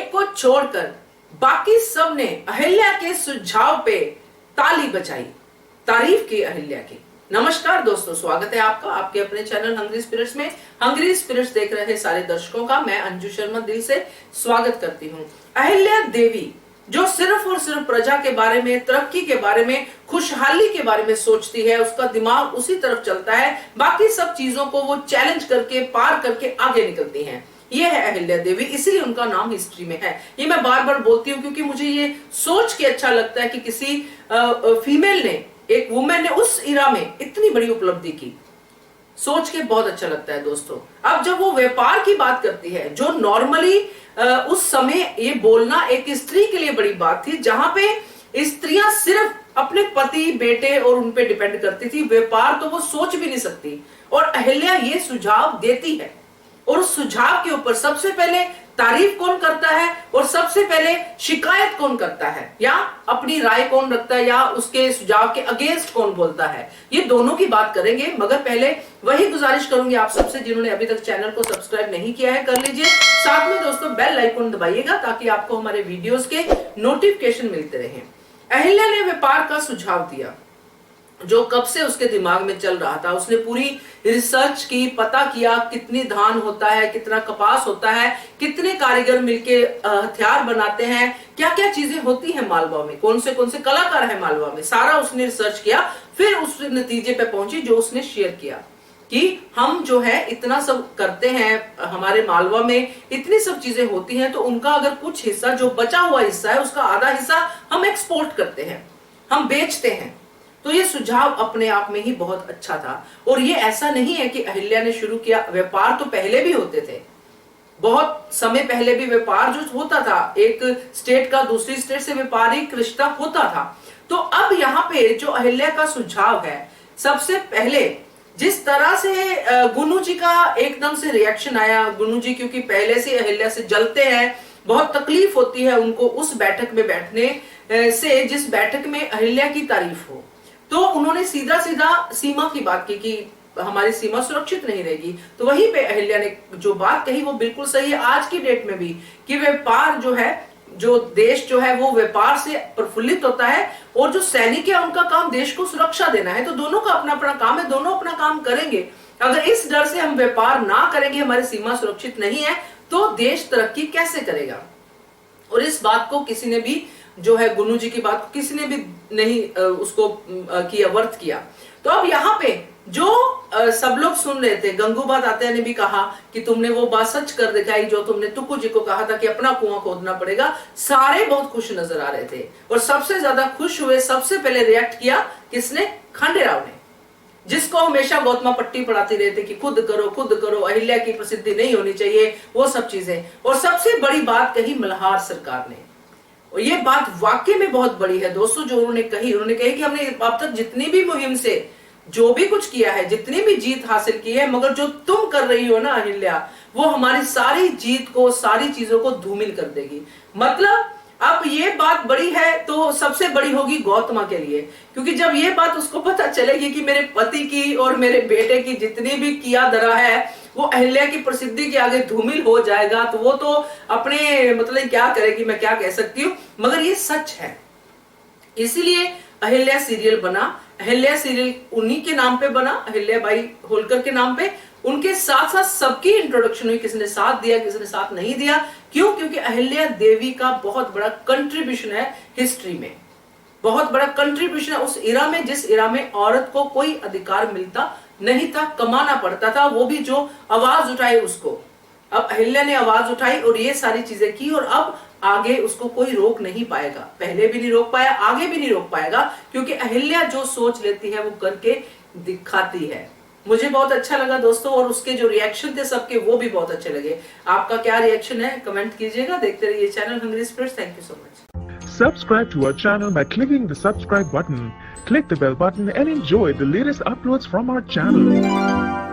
एक को छोड़कर बाकी सब ने अहिल्या के सुझाव पे ताली बजाई, तारीफ की अहिल्या की। नमस्कार दोस्तों, स्वागत है आपका आपके अपने चैनल हंग्री स्पिरिट्स में। हंग्री स्पिरिट्स देख रहे सारे दर्शकों का मैं अंजू शर्मा दिल से स्वागत करती हूँ। अहिल्या देवी जो सिर्फ और सिर्फ प्रजा के बारे में, तरक्की के बारे में, खुशहाली के बारे में सोचती है, उसका दिमाग उसी तरफ चलता है, बाकी सब चीजों को वो चैलेंज करके पार करके आगे निकलती हैं। ये है अहिल्या देवी, इसीलिए उनका नाम हिस्ट्री में है। ये मैं बार बार बोलती हूँ क्योंकि मुझे ये सोच के अच्छा लगता है कि किसी फीमेल ने, एक वुमेन ने उस इरा में इतनी बड़ी उपलब्धि की। सोच के बहुत अच्छा लगता है दोस्तों। अब जब वो व्यापार की बात करती है, जो नॉर्मली उस समय ये बोलना एक स्त्री के लिए बड़ी बात थी, जहां पे स्त्रियां सिर्फ अपने पति, बेटे और उन पे डिपेंड करती थी, व्यापार तो वो सोच भी नहीं सकती। और अहिल्या ये सुझाव देती है और उस सुझाव के ऊपर सबसे पहले तारीफ कौन करता है और सबसे पहले शिकायत कौन करता है, या अपनी राय कौन रखता है, या उसके सुझाव के अगेंस्ट कौन बोलता है, ये दोनों की बात करेंगे। मगर पहले वही गुजारिश करूंगी आप सबसे, जिन्होंने अभी तक चैनल को सब्सक्राइब नहीं किया है कर लीजिए। साथ में दोस्तों बेल आइकन दबाइएगा ताकि आपको हमारे वीडियोस के नोटिफिकेशन मिलते रहे। अहिल्या ने व्यापार का सुझाव दिया जो कब से उसके दिमाग में चल रहा था। उसने पूरी रिसर्च की, पता किया कितनी धान होता है, कितना कपास होता है, कितने कारीगर मिलके हथियार बनाते हैं, क्या क्या चीजें होती हैं मालवा में, कौन से कलाकार हैं मालवा में, सारा उसने रिसर्च किया। फिर उस नतीजे पे पहुंची जो उसने शेयर किया कि हम जो है इतना सब करते हैं, हमारे मालवा में इतनी सब चीजें होती हैं, तो उनका अगर कुछ हिस्सा, जो बचा हुआ हिस्सा है, उसका आधा हिस्सा हम एक्सपोर्ट करते हैं, हम बेचते हैं। तो ये सुझाव अपने आप में ही बहुत अच्छा था। और ये ऐसा नहीं है कि अहिल्या ने शुरू किया, व्यापार तो पहले भी होते थे, बहुत समय पहले भी व्यापार जो होता था, एक स्टेट का दूसरी स्टेट से व्यापारिक रिश्ता होता था। तो अब यहाँ पे जो अहिल्या का सुझाव है, सबसे पहले जिस तरह से गुन्नू जी का एकदम से रिएक्शन आया, गुन्नू जी क्योंकि पहले से अहिल्या से जलते हैं, बहुत तकलीफ होती है उनको उस बैठक में बैठने से, जिस बैठक में अहिल्या की तारीफ हो। तो उन्होंने सीधा सीधा सीमा की बात की कि हमारी सीमा सुरक्षित नहीं रहेगी। तो वहीं पे अहिल्या ने जो बात कही वो बिल्कुल सही है आज की डेट में भी, कि व्यापार जो है, जो देश जो है वो व्यापार से प्रफुल्लित होता है, और जो सैनिक है उनका काम देश को सुरक्षा देना है। तो दोनों का अपना अपना काम है, दोनों अपना काम करेंगे। अगर इस डर से हम व्यापार ना करेंगे, हमारी सीमा सुरक्षित नहीं है, तो देश तरक्की कैसे करेगा। और इस बात को किसी ने भी, जो है गुन्नू जी की बात को किसी ने भी नहीं उसको किया, वर्थ किया। तो अब यहाँ पे जो सब लोग सुन रहे थे, गंगूबा तात्या ने भी कहा कि तुमने वो बात सच कर दिखाई जो तुमने तुक्कू जी को कहा था कि अपना कुआं खोदना पड़ेगा। सारे बहुत खुश नजर आ रहे थे, और सबसे ज्यादा खुश हुए, सबसे पहले रिएक्ट किया किसने? खांडेराव ने, जिसको हमेशा गौतमा पट्टी पढ़ाती रहते कि खुद करो, अहिल्या की प्रसिद्धि नहीं होनी चाहिए, वो सब चीजें। और सबसे बड़ी बात कही मल्हार सरकार ने, और ये बात वाकई में बहुत बड़ी है दोस्तों जो उन्होंने कही कि हमने अब तक जितनी भी मुहिम से जो भी कुछ किया है, जितनी भी जीत हासिल की है, मगर जो तुम कर रही हो ना अहिल्या, वो हमारी सारी जीत को, सारी चीजों को धूमिल कर देगी। मतलब अब ये बात बड़ी है तो सबसे बड़ी होगी गौतमा के लिए, क्योंकि जब ये बात उसको पता चलेगी कि मेरे पति की और मेरे बेटे की जितनी भी किया धरा है वो अहिल्या की प्रसिद्धि के आगे धूमिल हो जाएगा, तो वो तो अपने मतलब क्या करेगी, मैं क्या कह सकती हूँ। मगर ये सच है, इसीलिए अहिल्या सीरियल बना। अहिल्या सीरियल उन्हीं के नाम पे बना, अहिल्या बाई होलकर के नाम पे। उनके साथ साथ सबकी इंट्रोडक्शन हुई, किसने साथ दिया, किसने साथ नहीं दिया। क्यों? क्योंकि अहिल्या देवी का बहुत बड़ा कंट्रीब्यूशन है हिस्ट्री में, बहुत बड़ा कंट्रीब्यूशन है उस इरा में, जिस इरा में औरत को कोई अधिकार मिलता नहीं था, कमाना पड़ता था, वो भी जो आवाज उठाई उसको। अब अहिल्या ने आवाज उठाई और ये सारी चीजें की, और अब आगे उसको कोई रोक नहीं पाएगा। पहले भी नहीं रोक पाया, आगे भी नहीं रोक पाएगा, क्योंकि अहिल्या जो सोच लेती है वो करके दिखाती है। मुझे बहुत अच्छा लगा दोस्तों, और उसके जो रिएक्शन थे सबके वो भी बहुत अच्छे लगे। आपका क्या रिएक्शन है कमेंट कीजिएगा। देखते रहिए channel Hungry Spirits. Thank you so much. Subscribe to our channel by clicking the subscribe button. Click the bell button and enjoy the latest uploads from our channel.